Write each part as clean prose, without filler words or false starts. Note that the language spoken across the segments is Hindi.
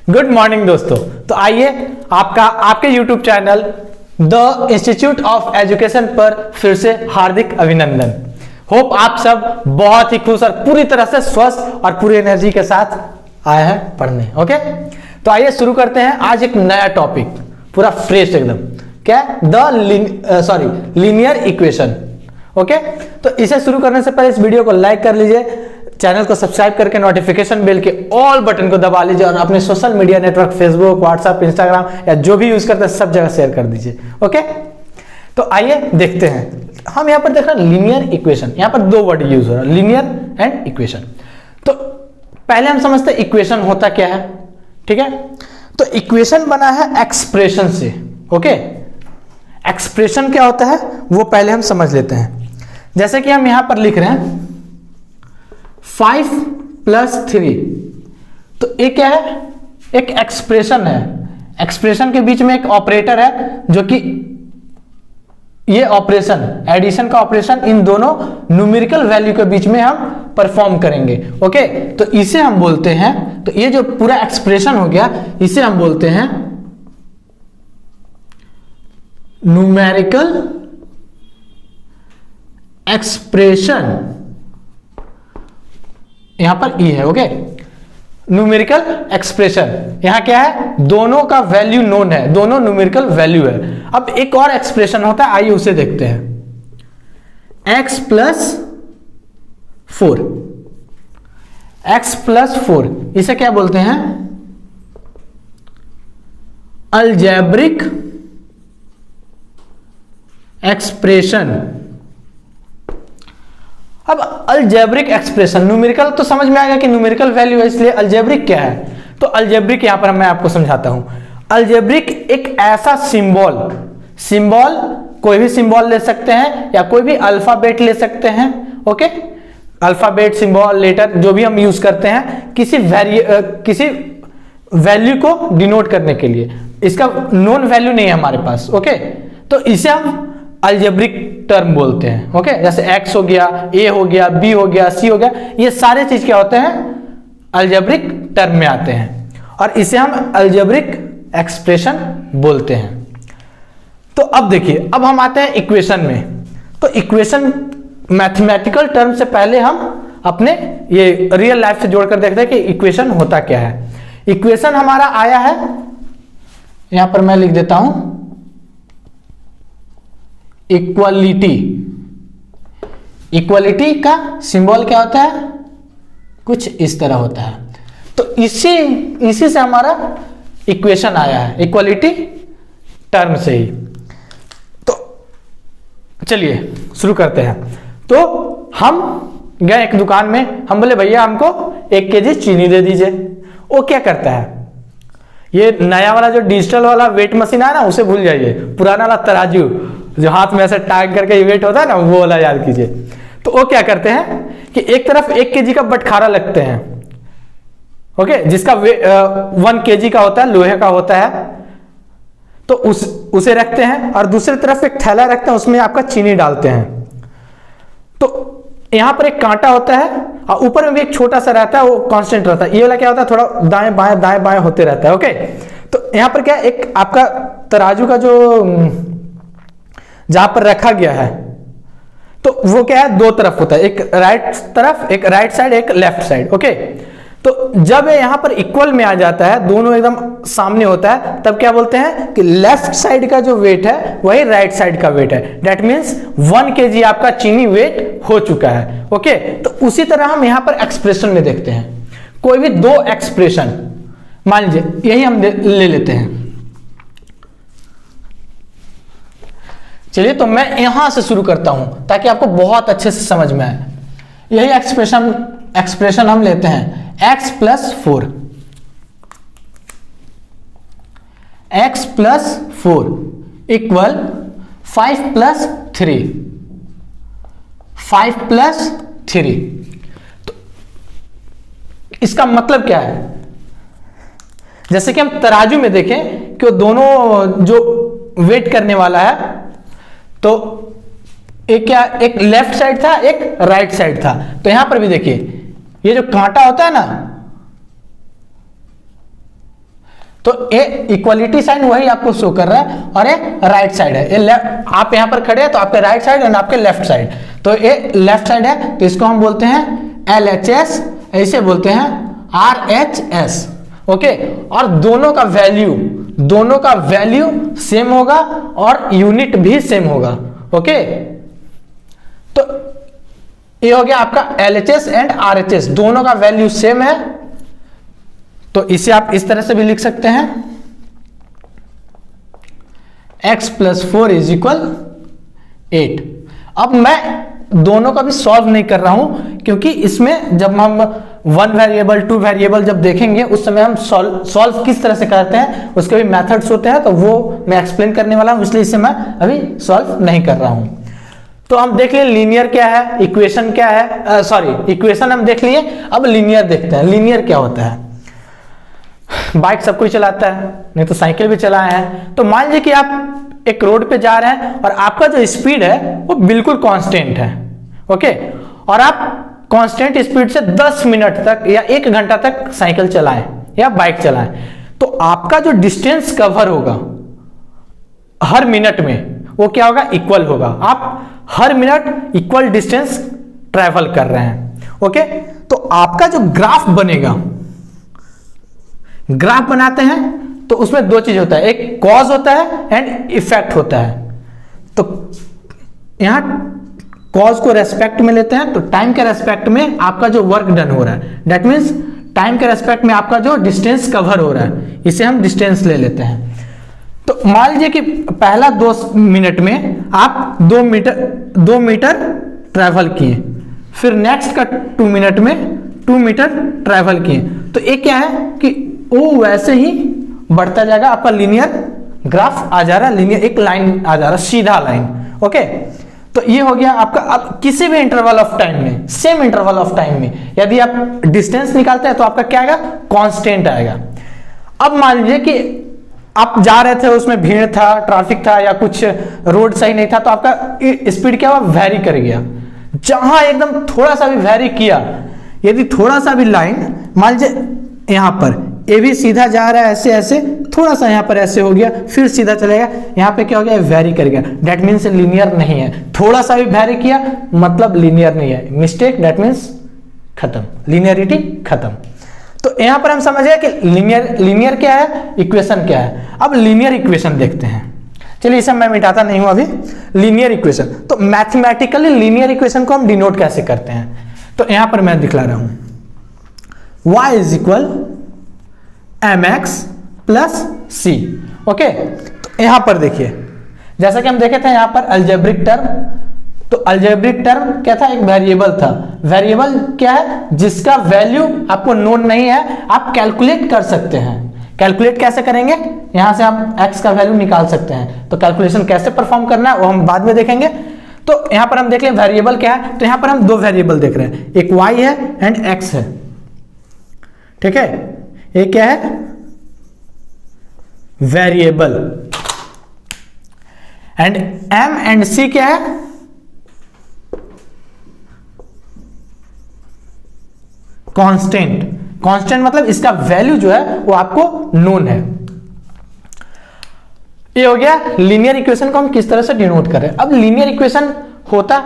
गुड मॉर्निंग दोस्तों। तो आइए आपके YouTube channel the institute of education पर फिर से हार्दिक अभिनंदन। होप आप सब बहुत ही खुश और पूरी तरह से स्वस्थ और पूरी एनर्जी के साथ आए हैं पढ़ने। ओके, तो आइए शुरू करते हैं आज एक नया टॉपिक, पूरा फ्रेश एकदम। क्या? Linear equation. ओके, तो इसे शुरू करने से पहले इस वीडियो को लाइक कर लीजिए, चैनल को सब्सक्राइब करके नोटिफिकेशन बेल के ऑल बटन को दबा लीजिए और अपने social media network Facebook, WhatsApp, Instagram या जो भी यूज करते हैं सब जगह शेयर कर दीजिए। ओके, तो आइए देखते हैं। हम यहाँ पर देख रहे हैं लीनियर इक्वेशन। यहाँ पर दो वर्ड यूज हो रहा है, लीनियर एंड इक्वेशन। तो पहले हम समझते हैं इक्वेशन होता क्या है। ठीक है, तो इक्वेशन बना है एक्सप्रेशन से। ओके, एक्सप्रेशन क्या होता है वो पहले हम समझ लेते हैं। जैसे कि हम यहां पर लिख रहे हैं 5 + 3, तो ये क्या है? एक एक्सप्रेशन है। एक्सप्रेशन के बीच में एक ऑपरेटर है जो कि ये ऑपरेशन, एडिशन का ऑपरेशन, इन दोनों न्यूमेरिकल वैल्यू के बीच में हम परफॉर्म करेंगे। ओके, तो इसे हम बोलते हैं, तो ये जो पूरा एक्सप्रेशन हो गया इसे हम बोलते हैं न्यूमेरिकल एक्सप्रेशन। यहां पर ई है। Okay, numerical expression. यहां क्या है? दोनों का वैल्यू नोन है, दोनों न्यूमेरिकल वैल्यू है। अब एक और एक्सप्रेशन होता है, आइए उसे देखते हैं। x + 4, x + 4, इसे क्या बोलते हैं? Algebraic expression. अब अलजेब्रिक एक्सप्रेशन, न्यूमेरिकल तो समझ में आएगा कि न्यूमेरिकल वैल्यू है, इसलिए अलजेब्रिक क्या है? तो अलजेब्रिक यहां पर मैं आपको समझाता हूं। अलजेब्रिक एक ऐसा सिंबल कोई भी सिंबल ले सकते हैं या कोई भी अल्फाबेट ले सकते हैं। ओके, अल्फाबेट, सिंबल, लेटर जो भी हम यूज करते हैं किसी वैल्यू को डिनोट करने के लिए। इसका नोन वैल्यू नहीं है हमारे पास। ओके, तो इसे हम अलजेब्रिक टर्म बोलते हैं। ओके, जैसे x हो गया, a हो गया, b हो गया, c हो गया, ये सारे चीज क्या होते हैं? अलजेब्रिक टर्म में आते हैं और इसे हम अलजेब्रिक एक्सप्रेशन बोलते हैं। तो अब देखिए, अब हम आते हैं इक्वेशन में। तो इक्वेशन मैथमेटिकल टर्म से पहले हम अपने ये रियल लाइफ से जोड़कर देखते हैं कि इक्वेशन होता क्या है। इक्वेशन हमारा आया है, यहां पर मैं लिख देता हूं इक्वालिटी। इक्वालिटी का सिंबल क्या होता है? कुछ इस तरह होता है। तो इसी से हमारा इक्वेशन आया है, इक्वालिटी टर्म से ही। तो चलिए शुरू करते हैं। तो हम गए एक दुकान में, हम बोले भैया हमको 1 kg चीनी दे दीजिए। वो क्या करता है? ये नया वाला जो डिजिटल वाला वेट मशीन है ना, उसे भूल जाइए। पुराना वाला तराजू जो हाथ में ऐसे टांग करके वेट होता है ना, वो वाला याद कीजिए। तो वो क्या करते हैं कि एक तरफ 1 kg का बटखारा लगते हैं। ओके, जिसका 1 kg का होता है, लोहे का होता है। तो उसे रखते हैं और दूसरी तरफ एक थैला रखते हैं, उसमें आपका चीनी डालते हैं। तो यहां पर एक कांटा होता है और ऊपर में भी एक छोटा सा रहता है, वो कांस्टेंट रहता है। ये वाला क्या होता है? थोड़ा दाएं बाएं होते रहता है। ओके, तो यहां पर क्या, एक आपका तराजू का जो जहां पर रखा गया है, तो वो क्या है? 2 तरफ होता है, एक राइट तरफ, एक राइट साइड, एक लेफ्ट साइड। ओके, तो जब यहां पर इक्वल में आ जाता है, दोनों एकदम सामने होता है, तब क्या बोलते हैं कि लेफ्ट साइड का जो वेट है वही राइट साइड का वेट है। दैट मींस 1 kg आपका चीनी वेट हो चुका है। ओके, तो उसी तरह हम यहां पर एक्सप्रेशन में देखते हैं। कोई भी 2 एक्सप्रेशन, मान लीजिए यही हम ले लेते हैं। चलिए, तो मैं यहां से शुरू करता हूं ताकि आपको बहुत अच्छे से समझ में आए। यही एक्सप्रेशन हम लेते हैं, x + 4, x + 4 इक्वल 5 + 3, 5 + 3। तो इसका मतलब क्या है? जैसे कि हम तराजू में देखें कि दोनों जो वेट करने वाला है, तो एक क्या, एक लेफ्ट साइड था, एक राइट साइड था। तो यहां पर भी देखिए, ये जो कांटा होता है ना, तो ये इक्वलिटी साइन वही आपको शो कर रहा है, और ये राइट साइड है। ये आप यहां पर खड़े हैं तो आपके राइट साइड एंड आपके लेफ्ट साइड, तो ये लेफ्ट साइड है, तो इसको हम बोलते हैं LHS, ऐसे बोलते हैं RHS। ओके, और दोनों का वैल्यू सेम होगा और यूनिट भी सेम होगा। ओके, तो ये हो गया आपका LHS एंड RHS, दोनों का वैल्यू सेम है, तो इसे आप इस तरह से भी लिख सकते हैं, x + 4 = 8। अब मैं दोनों का भी सॉल्व नहीं कर रहा हूं, क्योंकि इसमें जब हम 1 वेरिएबल 2 वेरिएबल जब देखेंगे उस समय हम सॉल्व किस तरह से करते हैं, उसके भी मेथड्स होते हैं, तो वो मैं एक्सप्लेन करने वाला हूं, इसलिए इसे मैं अभी सॉल्व नहीं कर रहा हूं। तो हम देख लिए लीनियर क्या है, इक्वेशन क्या है, इक्वेशन हम देख लिए, अब लीनियर देखते हैं। लीनियर क्या होता है? बाइक सब कोई चलाता है, नहीं तो साइकिल भी चलाए हैं। तो मान लीजिए कि आप एक रोड पे जा रहे हैं और आपका जो स्पीड है वो बिल्कुल कांस्टेंट है। ओके, और आप कांस्टेंट स्पीड से 10 मिनट तक या 1 घंटा तक साइकिल चलाएं या बाइक चलाएं, तो आपका जो डिस्टेंस कवर होगा हर मिनट में वो क्या होगा? इक्वल होगा। आप हर मिनट इक्वल डिस्टेंस ट्रेवल कर रहे हैं। ओके, तो आपका जो ग्राफ बनेगा, ग्राफ बनाते हैं तो उसमें दो चीज होता है, एक कॉज होता है एंड इफेक्ट होता है। तो यहां कॉज को रेस्पेक्ट में लेते हैं, तो टाइम के रेस्पेक्ट में आपका जो वर्क डन हो रहा है, दैट मींस टाइम के रेस्पेक्ट में आपका जो डिस्टेंस कवर हो रहा है, इसे हम डिस्टेंस ले लेते हैं। तो मान लीजिए कि पहला 2 मिनट में आप 2 मीटर ट्रैवल किए, फिर नेक्स्ट का 2 मिनट में 2 मीटर ट्रैवल किए, तो ये क्या है कि वो वैसे ही बढ़ता जाएगा, आपका लीनियर ग्राफ आ जा रहा है, लीनियर एक लाइन आ जा रहा है, सीधा लाइन। ओके, तो ये हो गया आपका। अब किसी भी इंटरवल ऑफ टाइम में, सेम इंटरवल ऑफ टाइम में यदि आप डिस्टेंस निकालते हैं तो आपका क्या आएगा? कांस्टेंट आएगा। अब मान लीजिए कि आप जा रहे थे, उसमें भीड़ था, ट्रैफिक था, या कुछ रोड सही नहीं था, तो आपका स्पीड क्या हुआ? वेरी कर गया। जहां एकदम थोड़ा सा भी वेरी किया, यदि थोड़ा सा भी लाइन, मान लीजिए यहां पर ये भी सीधा जा रहा है, ऐसे ऐसे, थोड़ा सा यहां पर ऐसे हो गया, फिर सीधा चलेगा, यहां पे क्या हो गया? वेरी कर गया, दैट मीन्स लीनियर नहीं है। थोड़ा सा भी वेरी किया मतलब लीनियर नहीं है, मिस्टेक, दैट मीन्स खत्म, लीनियरिटी खत्म। तो यहां पर हम समझ गए कि लीनियर क्या है, इक्वेशन क्या है। अब लीनियर इक्वेशन देखते हैं। चलिए इसे मैं मिटाता नहीं हूं अभी। लीनियर इक्वेशन, तो मैथमेटिकली लीनियर इक्वेशन को हम डिनोट कैसे करते हैं, तो यहां पर मैं दिखला रहा हूं, y = mx + c। ओके, तो यहां पर देखिए, जैसा कि हम देखे थे यहां पर अलजेब्रिक टर्म, तो अलजेब्रिक टर्म क्या था? एक वेरिएबल था। वेरिएबल क्या है? जिसका वैल्यू आपको नोन नहीं है, आप कैलकुलेट कर सकते हैं। कैलकुलेट कैसे करेंगे? यहां से आप x का वैल्यू निकाल सकते हैं, तो कैलकुलेशन कैसे परफॉर्म करना है वो हम बाद में देखेंगे। तो यहां पर हम देख लें वेरिएबल क्या है, तो यहां पर हम 2 वेरिएबल देख रहे हैं, एक y है एंड x है। ठीक है, ये क्या है? Variable. And m and c क्या है? कांस्टेंट। कांस्टेंट मतलब इसका वैल्यू जो है वो आपको नोन है। ये हो गया लीनियर इक्वेशन को हम किस तरह से डिनोट कर रहे हैं। अब लीनियर इक्वेशन होता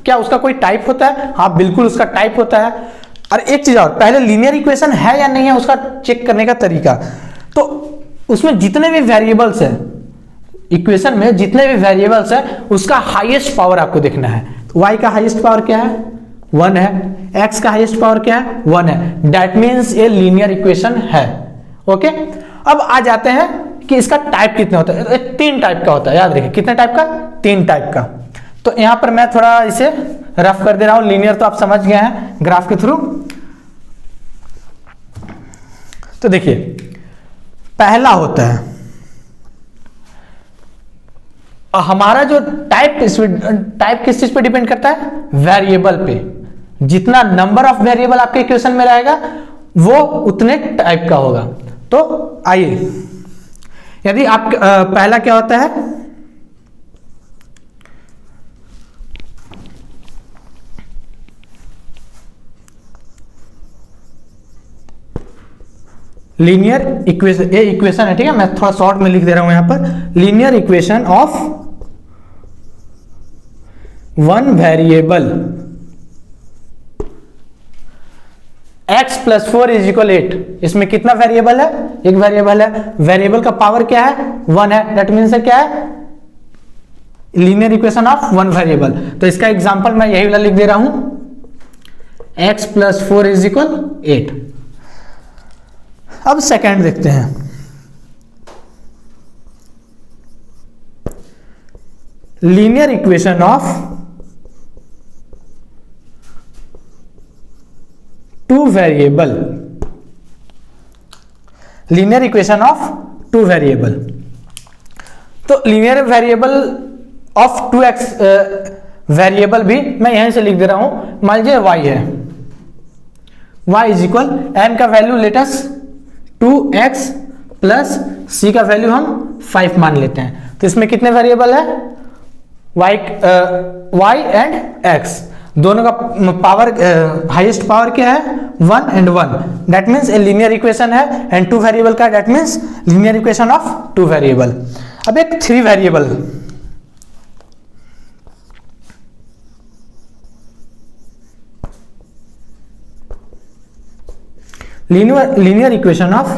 क्या? उसका कोई टाइप होता है? हाँ बिल्कुल, उसका टाइप होता है। और एक चीज और, पहले लीनियर इक्वेशन है या नहीं है उसका चेक करने का तरीका, तो उसमें जितने भी वेरिएबल्स है, इक्वेशन में जितने भी वेरिएबल्स है, उसका हाईएस्ट पावर आपको देखना है। तो y का हाईएस्ट पावर क्या है? 1 है। x का हाईएस्ट पावर क्या है? 1 है। दैट मीन्स ये लीनियर इक्वेशन है। ओके, अब आ जाते हैं कि इसका टाइप कितने होता है। 3 टाइप का होता है, याद रखिए। कितने टाइप का? 3 टाइप का। तो यहां पर मैं थोड़ा इसे रफ कर दे रहा हूं। लीनियर तो आप समझ गए हैं ग्राफ के थ्रू। तो देखिए, पहला होता है हमारा जो टाइप किस चीज पे डिपेंड करता है? वेरिएबल पे। जितना नंबर ऑफ वेरिएबल आपके इक्वेशन में रहेगा वो उतने टाइप का होगा। तो आइए, यदि आप पहला क्या होता है? लीनियर इक्वेशन, ये इक्वेशन है, ठीक है, मैं थोड़ा शॉर्ट में लिख दे रहा हूं यहां पर, linear equation of one variable x plus 4 is equal 8। इसमें कितना वेरिएबल है? एक वेरिएबल है, वेरिएबल का पावर क्या है? 1 है, दैट मीन्स क्या है? Linear equation of one variable. तो इसका एग्जांपल मैं यही वाला लिख दे रहा हूं, x प्लस 4 इज इक्वल 8। अब सेकेंड देखते हैं, linear equation of two variable, linear equation of two variable. तो linear variable of 2x variable भी मैं यहीं से लिख दे रहा हूं, मान लीजिए y है, y इज इक्वल m का value let's 2x plus c का वैल्यू हम 5 मान लेते हैं। तो इसमें कितने वेरिएबल है? y एंड x, दोनों का पावर, हाईएस्ट पावर क्या है? 1 and 1, that means a linear equation है, एंड टू वेरिएबल का that means linear equation of two variable. अब एक 3 variable, linear equation of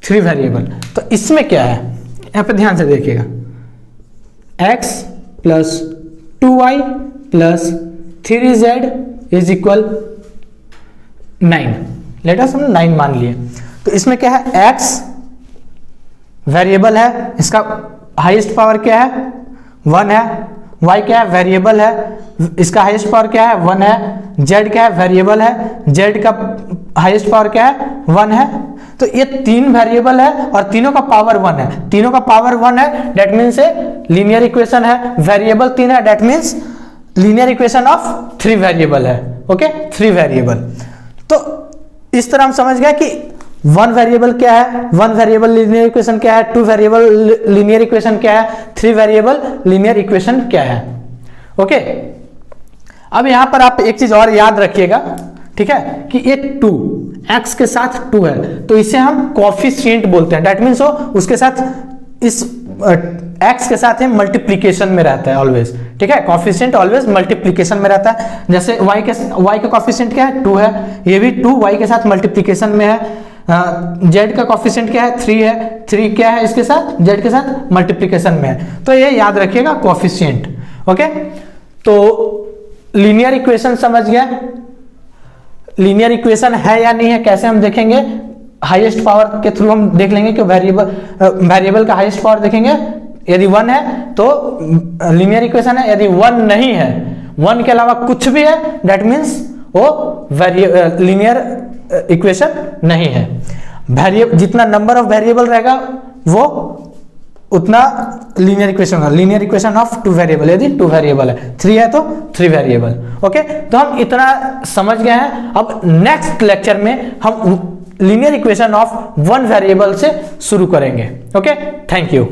three variable. तो इसमें क्या है, यहां पे ध्यान से देखिएगा, x plus 2y plus 3z is equal 9। Let us हम 9 मान लिए। तो इसमें क्या है? x वेरिएबल है, इसका हाईएस्ट पावर क्या है? 1 है। y क्या है? वेरिएबल है, इसका हाईएस्ट पावर क्या है? 1 है। z क्या है? वेरिएबल है, z का हाईएस्ट पावर क्या है? 1 है। तो ये 3 वेरिएबल है और तीनों का पावर 1 है, तीनों का पावर 1 है, दैट मीन्स लीनियर इक्वेशन है। वेरिएबल 3 है, that means linear equation of 3 variable है। Okay, 3 variable. तो इस तरह हम समझ गए कि 1 वेरिएबल क्या है, 1 वेरिएबल लीनियर इक्वेशन क्या है, 2 वेरिएबल लीनियर इक्वेशन क्या है, 3 वेरिएबल लीनियर इक्वेशन क्या है। ओके, अब यहां पर आप एक चीज और याद रखिएगा, ठीक है, कि ये 2 x के साथ 2 है, तो इसे हम कोएफिशिएंट बोलते हैं, दैट मीन्स उसके साथ, इस x के साथ मल्टीप्लीकेशन में रहता है ऑलवेज, ठीक है, कोएफिशिएंट ऑलवेज मल्टीप्लीकेशन में रहता है। जैसे y का कोएफिशिएंट क्या है? 2 है, ये भी 2 y के साथ मल्टीप्लीकेशन में है। z का कोएफिशिएंट क्या है? 3 है, 3 क्या है इसके साथ? z के साथ मल्टीप्लीकेशन में है। तो ये याद रखिएगा, कोएफिशिएंट। ओके, तो लीनियर इक्वेशन समझ गया, लीनियर इक्वेशन है या नहीं है कैसे हम देखेंगे? हाईएस्ट पावर के थ्रू हम देख लेंगे कि वेरिएबल का हाईएस्ट पावर देखेंगे, यदि 1 है तो लीनियर इक्वेशन है, यदि 1 नहीं है, 1 के अलावा कुछ भी है, दैट मीन्स वो लीनियर इक्वेशन नहीं है। जितना नंबर ऑफ वेरिएबल रहेगा वो उतना लीनियर इक्वेशन होगा। लीनियर इक्वेशन ऑफ 2 वेरिएबल, यदि 2 वेरिएबल है, 3 है तो 3 वेरिएबल। ओके, तो हम इतना समझ गए हैं। अब नेक्स्ट लेक्चर में हम लीनियर इक्वेशन ऑफ 1 वेरिएबल से शुरू करेंगे। Okay, thank you.